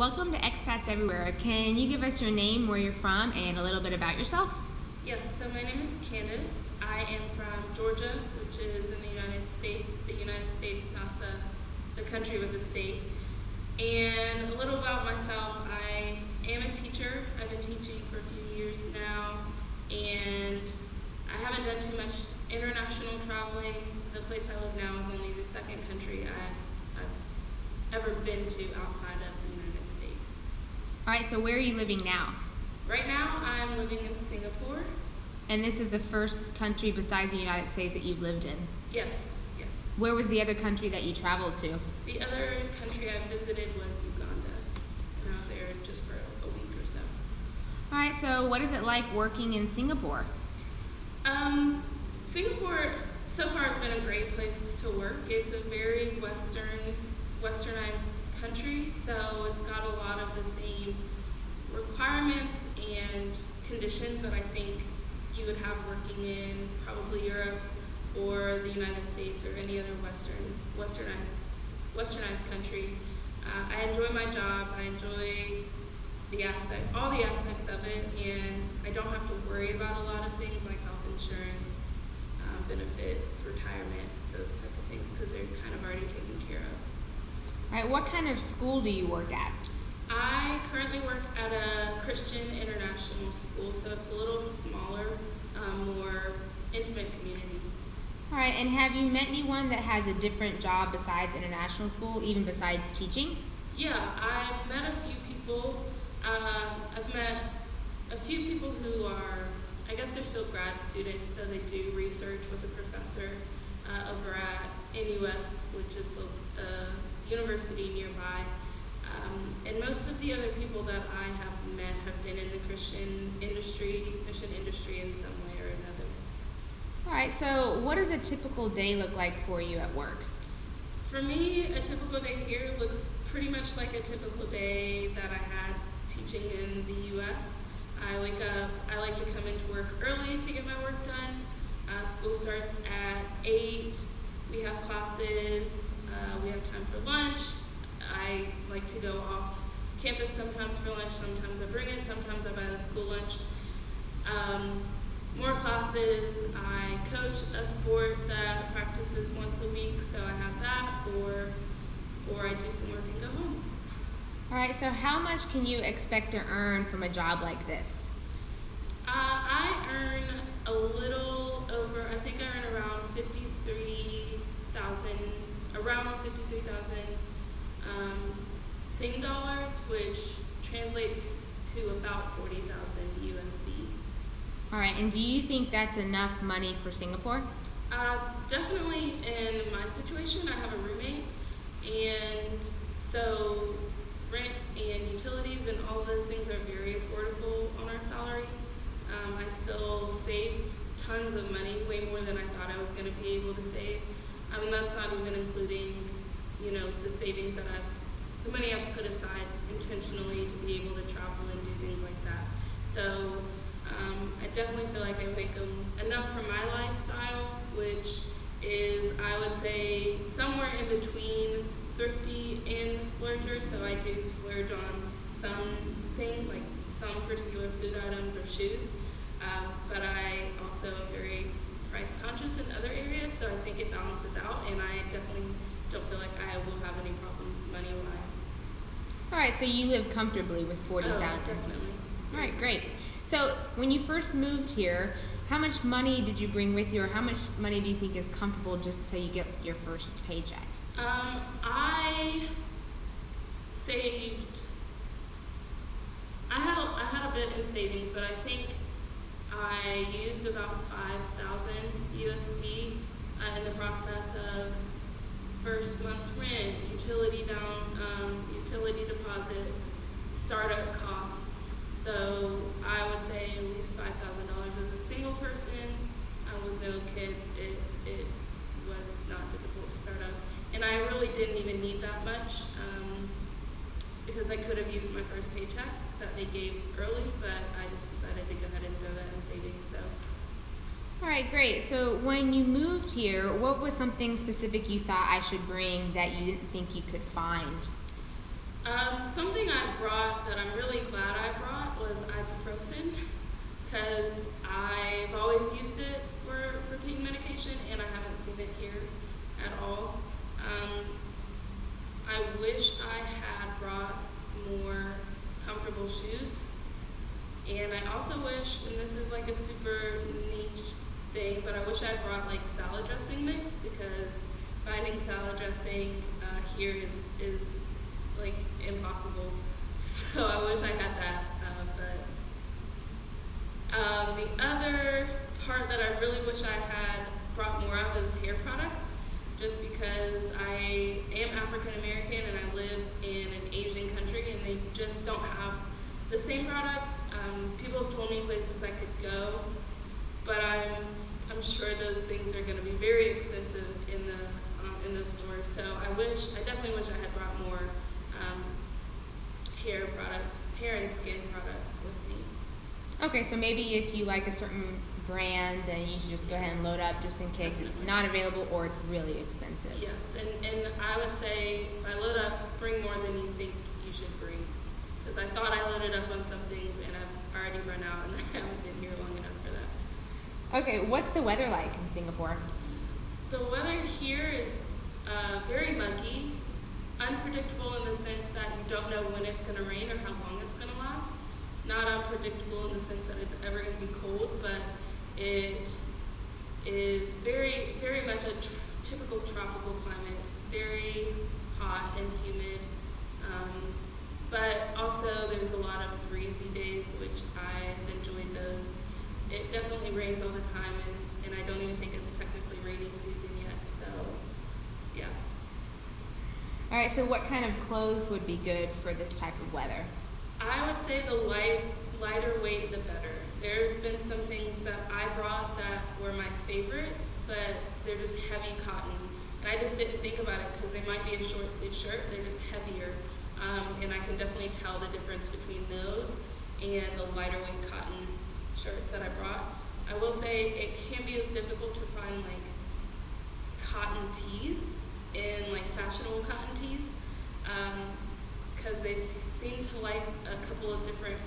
Welcome to Expats Everywhere. Can you give us your name, where you're from, and a little bit about yourself? Yes, so my name is Candace. I am from Georgia, which is in the United States. The United States, not the country with the state. And a little about myself, I am a teacher. I've been teaching for a few years now, and I haven't done too much international traveling. The place I live now is only the second country I've ever been to outside of the United States. All right, so where are you living now? Right now, I'm living in Singapore. And this is the first country besides the United States that you've lived in? Yes, yes. Where was the other country that you traveled to? The other country I visited was Uganda, and I was there just for a week or so. All right, so what is it like working in Singapore? Singapore so far has been a great place to work. It's a very westernized country, so it's got a lot of the same requirements and conditions that I think you would have working in probably Europe or the United States or any other westernized country. I enjoy my job. I enjoy all the aspects of it, and I don't have to worry about a lot of things like health insurance, benefits, retirement, those type of things, because they're kind of already taken care of. All right, what kind of school do you work at? I currently work at a Christian international school, so it's a little smaller, more intimate community. All right, and have you met anyone that has a different job besides international school, even besides teaching? Yeah, I've met a few people. I've met a few people who are, I guess they're still grad students, so they do research with a professor over at NUS, which is a university nearby. And most of the other people that I have met have been in the Christian industry in some way or another. All right, so what does a typical day look like for you at work? For me, a typical day here looks pretty much like a typical day that I had teaching in the U.S. I wake up, I like to come into work early to get my work done. School starts at 8. We have classes. We have time for lunch. I like to go off campus sometimes for lunch. Sometimes I bring it. Sometimes I buy the school lunch. More classes. I coach a sport that practices once a week, so I have that, or I do some work and go home. All right, so how much can you expect to earn from a job like this? I earn a little over, I think I earn around 53,000 Sing dollars, which translates to about 40,000 USD. All right, and do you think that's enough money for Singapore? Definitely in my situation, I have a roommate, and so rent and utilities and all of those things are very affordable on our salary. I still save tons of money, way more than I thought I was going to be able to save. That's not even including, the savings that the money I've put aside intentionally to be able to travel and do things like that. So I definitely feel like I make enough for my lifestyle, which is, I would say, somewhere in between thrifty and a splurger. So I do splurge on some things, like some particular food items or shoes, but I also am very price conscious in other areas, so I think it balances out, and I definitely don't feel like I will have any problems money-wise. All right, so you live comfortably with 40,000. Oh, definitely. All right, great. So when you first moved here, how much money did you bring with you, or how much money do you think is comfortable just till you get your first paycheck? I saved. I had a bit in savings, but I think I used about 5,000 USD in the process of first month's rent, utility deposit, startup costs. So I would say at least $5,000 as a single person with no kids. It was not difficult to start up, and I really didn't even need that much because I could have used my first paycheck that they gave early, but I just decided to go ahead and throw that in savings. So. All right, great. So when you moved here, what was something specific you thought I should bring that you didn't think you could find? Something I brought that I'm really glad I brought was ibuprofen, because I've always used it for pain medication, and I haven't seen it here at all. I wish I had brought more comfortable shoes, and I also wish, and this is like a super niche thing, but I wish I brought like salad dressing mix, because finding salad dressing here is like impossible. So I wish I had that. The other part that I really wish I had brought more of is hair products, just because I am African American and I live in an Asian country, and they just don't have the same products. People have told me places I could go, but I'm sure those things are going to be very expensive in those stores. So I definitely wish I had brought more hair and skin products with me. Okay, so maybe if you like a certain brand, then you should just go ahead and load up just in case it's not available or it's really expensive. Yes, and I would say if I load up, bring more than you think you should bring. Because I thought I loaded up on some things and I've already run out and I haven't been here long enough for that. Okay, what's the weather like in Singapore? The weather here is very muggy, unpredictable in the sense that you don't know when it's going to rain or how long it's going to last. Not unpredictable in the sense that it's ever going to be cold, but it is very, very much a typical tropical climate, very hot and humid. But also there's a lot of breezy days, which I've enjoyed those. It definitely rains all the time, and I don't even think it's technically rainy season yet, so yes. All right, so what kind of clothes would be good for this type of weather? I would say the lighter weight, the better. There's been some things that I brought that were my favorites, but they're just heavy cotton. And I just didn't think about it because they might be a short sleeve shirt, they're just heavier. And I can definitely tell the difference between those and the lighter weight cotton shirts that I brought. I will say it can be difficult to find like cotton tees in like fashionable cotton tees, because they seem to like a couple of different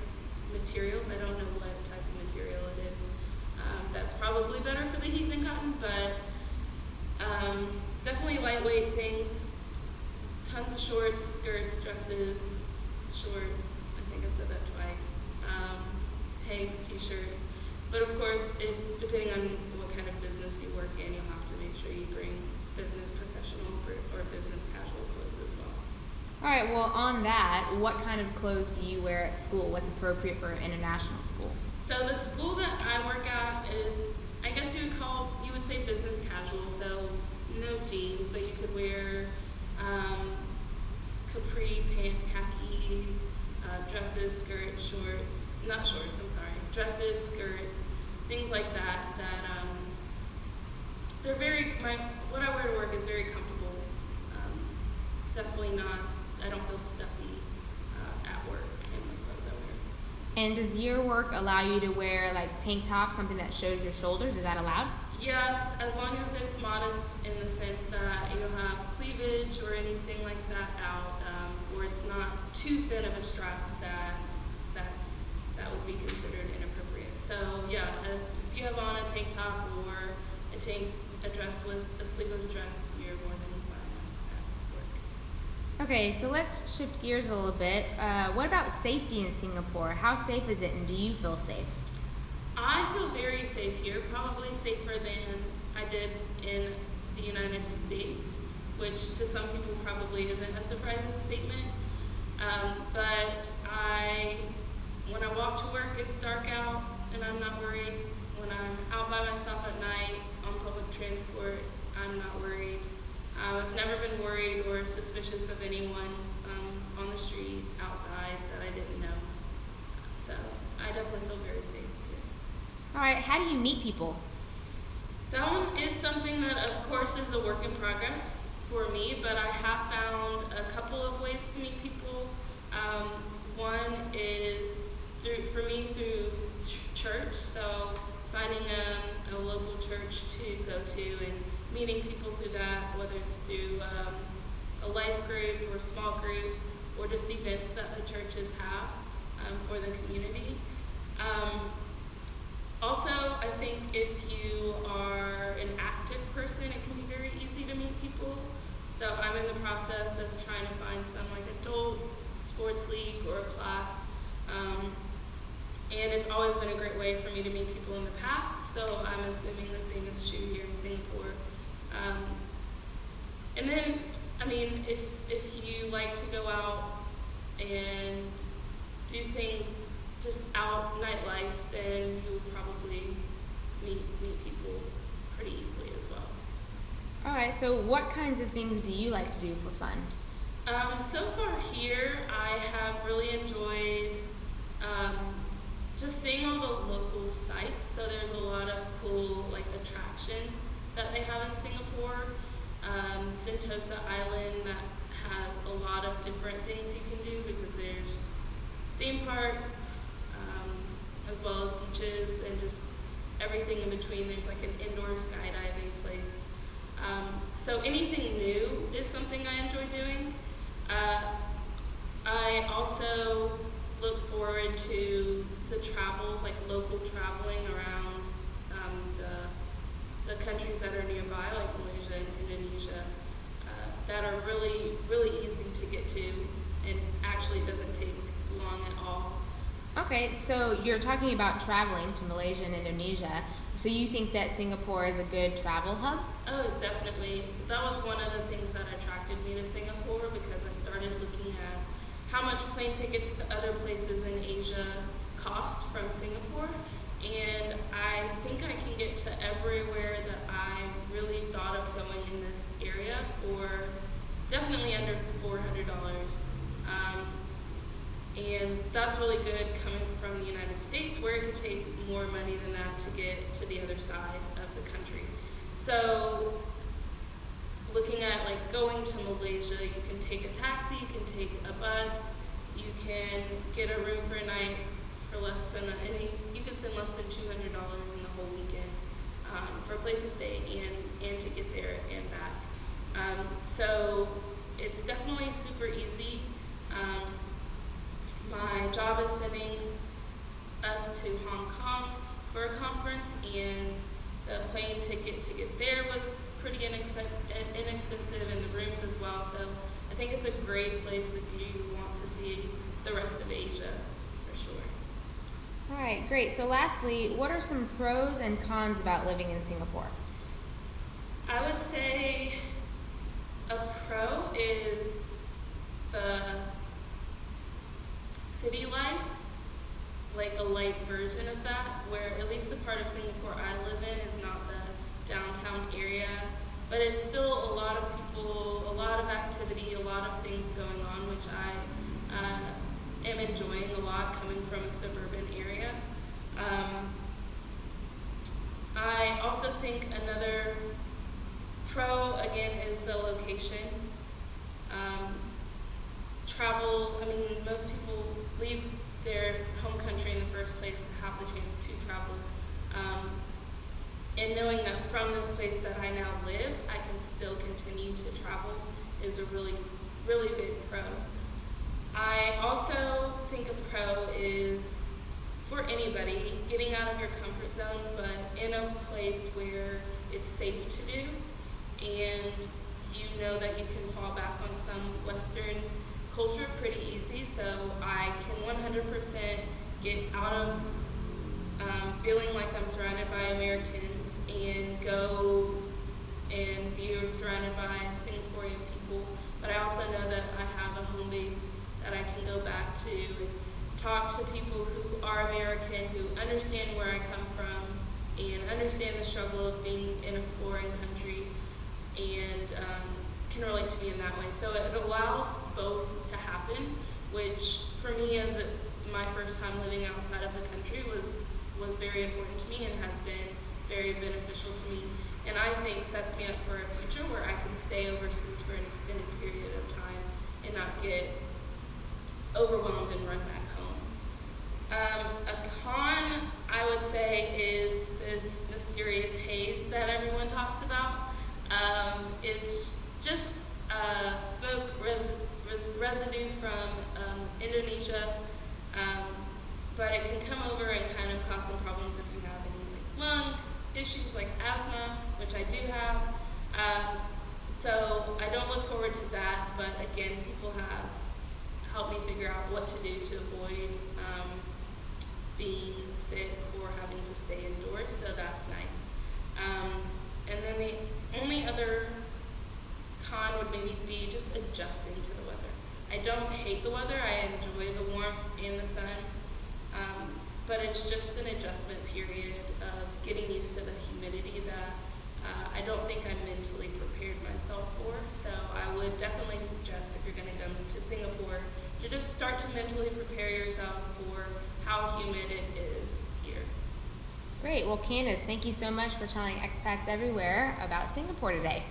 materials. I don't know what type of material it is. That's probably better for the heat than cotton, but definitely lightweight things. Tons of shorts, skirts, dresses, shorts. I think I said that twice. Tanks, t-shirts. But of course, depending on what kind of business you work in, you'll have to make sure you bring business professional or business casual clothes as well. All right, well, on that, what kind of clothes do you wear at school? What's appropriate for an international school? So the school that I work at is, I guess you would say business casual, so no jeans, but you could wear capri pants, khaki, dresses, skirts, dresses, skirts, things like that, they're what I wear to work is very comfortable. Definitely not, I don't feel stuffy at work in the clothes I wear. And does your work allow you to wear like tank tops, something that shows your shoulders? Is that allowed? Yes, as long as it's modest in the sense that you don't have cleavage or anything like that out, or it's not too thin of a strap that would be considered inappropriate. So yeah, if you have on a tank top or a dress with a sleeveless dress, you're more than fine at work. Okay, so let's shift gears a little bit. What about safety in Singapore? How safe is it, and do you feel safe? I feel very safe here, probably safer than I did in the United States, which to some people probably isn't a surprising statement. But when I walk to work, it's dark out and I'm not worried. When I'm out by myself at night on public transport, I'm not worried. I've never been worried or suspicious of anyone on the street outside that I didn't know. So I definitely feel very safe here. All right, how do you meet people? That one is something that, of course, is a work in progress for me, but I have found a couple of ways to meet people. One is through church, so finding a local church to go to and meeting people through that, whether it's through a life group or small group, or just events that the churches have for the community. Also, I think if you are an active person, it can be very easy to meet people. So I'm in the process of trying to find some like adult sports league or class. And it's always been a great way for me to meet people in the past, so I'm assuming the same is true here in Singapore. And then, I mean, if you like to go out and do things just out, nightlife, then you would probably meet people pretty easily as well. All right, so what kinds of things do you like to do for fun? So far here, I have really enjoyed just seeing all the local sites. So there's a lot of cool like attractions that they have in Singapore. Sentosa Island that has a lot of different things you can do because there's theme parks, as well as beaches and just everything in between. There's like an indoor skydiving place. So anything new is something I enjoy doing. I also look forward to the travels, like local traveling around the countries that are nearby, like Malaysia and Indonesia, that are really, really easy to get to and actually doesn't take long at all. Okay, so you're talking about traveling to Malaysia and Indonesia. So you think that Singapore is a good travel hub? Oh, definitely. That was one of the things that attracted me to Singapore because I started looking at how much plane tickets to other places in Asia cost from Singapore. And I think I can get to everywhere that I really thought of going in this area for definitely under $400. And that's really good coming from the United States, where it could take more money than that to get to the other side of the country. So looking at like going to Malaysia, you can take a taxi, you can take a bus, you can get a room for a night for less than, you can spend less than $200 in the whole weekend for a place to stay and to get there and back. So it's definitely super easy. My job is sending us to Hong Kong for a conference, and the plane ticket to get there was pretty inexpensive, and the rooms as well. So I think it's a great place if you want to see the rest of Asia, for sure. All right, great. So lastly, what are some pros and cons about living in Singapore? I would say a pro is the city life, like a light version of that, where at least the part of Singapore I live in is not the downtown area, but it's still a lot of people, a lot of activity, a lot of things going on, which I am enjoying a lot coming from a suburban area. I also think another pro, again, is the location. Travel, I mean, most people leave their home country in the first place to have the chance to travel. And knowing that from this place that I now live, I can still continue to travel is a really, really big pro. I also think a pro is, for anybody, getting out of your comfort zone, but in a place where it's safe to do, and you know that you can fall back on some Western culture pretty easy, so I can 100% get out of feeling like I'm surrounded by Americans and go and be surrounded by Singaporean people, but I also know that I have a home base that I can go back to and talk to people who are American, who understand where I come from and understand the struggle of being in a foreign country and can relate to me in that way. So it allows both to happen, which for me as my first time living outside of the country was very important to me and has been very beneficial to me, and I think sets me up for a future where I can stay overseas for an extended period of time and not get overwhelmed and run back home. A con, I would say, is this mysterious haze that everyone talks about. It's just smoke residue from dementia, but it can come over and kind of cause some problems if you have any like lung issues like asthma, which I do have. So I don't look forward to that, but again, people have helped me figure out what to do to avoid being sick or having to stay indoors, so that's nice. And then the only other con would maybe be just adjusting to the weather. I don't hate the weather, I enjoy the warmth and the sun, but it's just an adjustment period of getting used to the humidity that I don't think I'm mentally prepared myself for. So I would definitely suggest, if you're going to come to Singapore, to just start to mentally prepare yourself for how humid it is here. Great. Well, Candace, thank you so much for telling Expats Everywhere about Singapore today.